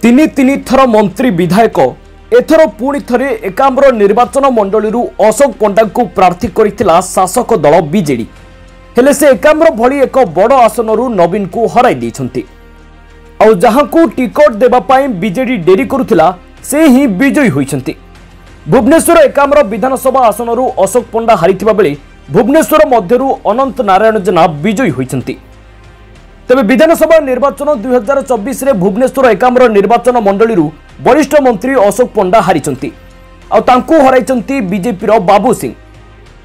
तीन थर मंत्री विधायक एथर पुणी थे एकाम्र निर्वाचन मंडली अशोक पंडा को प्रार्थी करथिला शासक दल बीजेडी हेले से एकाम्र भली एक बड़ आसन नवीन को हराई देछंती और जहां को टिकट देबा पाई बीजेडी डेरी करुथिला से ही विजयी होइछंती। भुवनेश्वर एकाम्र विधानसभा आसन अशोक पंडा हारिथिबा बेले भुवनेश्वर मध्यरु अनंत नारायण जेना विजयी होइछंती। तेबे विधानसभा निर्वाचन 2024 रे भुवनेश्वर एकाम्र निर्वाचन मंडली वरिष्ठ मंत्री अशोक पंडा हारिचंती और तांकु हराइचंती बीजेपी रो बाबू सिंह।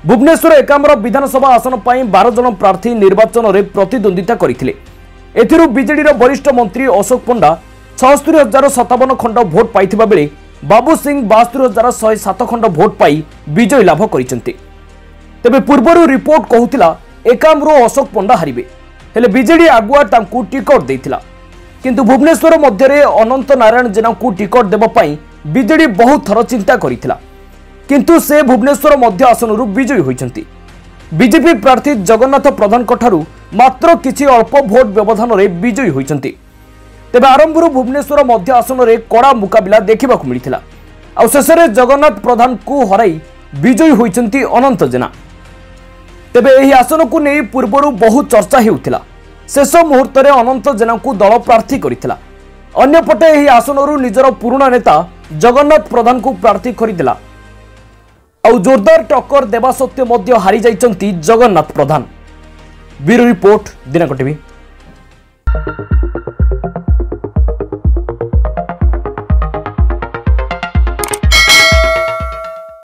भुवनेश्वर एकाम्र विधानसभा आसन पाई 12 जन प्रार्थी निर्वाचन रे प्रतिद्वंदिता करथिले। एथिरु बीजेडी रो वरिष्ठ मंत्री अशोक पंडा 76,057 खंड भोट पाइथिबा बेले बाबू सिंह 72,107 खंड भोट पाई विजय लाभ करिसंती। तेबे पूर्वरु रिपोर्ट कहूतिला एकाम्र अशोक पंडा हारिबे हेले बीजेडी आगुआ तांकु टिकट देइथिला किंतु भुवनेश्वर मध्यरे अनंत नारायण जेना को टिकट देबा पाई बीजेडी बहुत थर चिंता करिथिला किंतु से भुवनेश्वर मध्य आसनरु विजयी होइछंती। बीजेपी प्रार्थी जगन्नाथ प्रधान कठारु मात्र किछि अल्प भोट व्यवधान रे विजयी होइछंती। तेबे आरंभरु भुवनेश्वर मध्य आसन रे कड़ा मुकाबिला देखिबाकु मिलिथिला आ शेषरे जगन्नाथ प्रधान को हराई विजयी होइछंती अनंत जेना। तेबे एही आसन को नहीं पूर्वरु बहुत चर्चा हेउथिला। शेष मुहूर्त रे अनंत जेना को दल प्रार्थी करिथिला। अन्यपटे एही आसनरु निजर पुराना नेता जगन्नाथ प्रधान को प्रार्थी करिदिला और जोरदार टक्कर देवा सत्वे मध्य हारी जाइचंती जगन्नाथ प्रधान। ब्यूरो रिपोर्ट दिनक टीवी।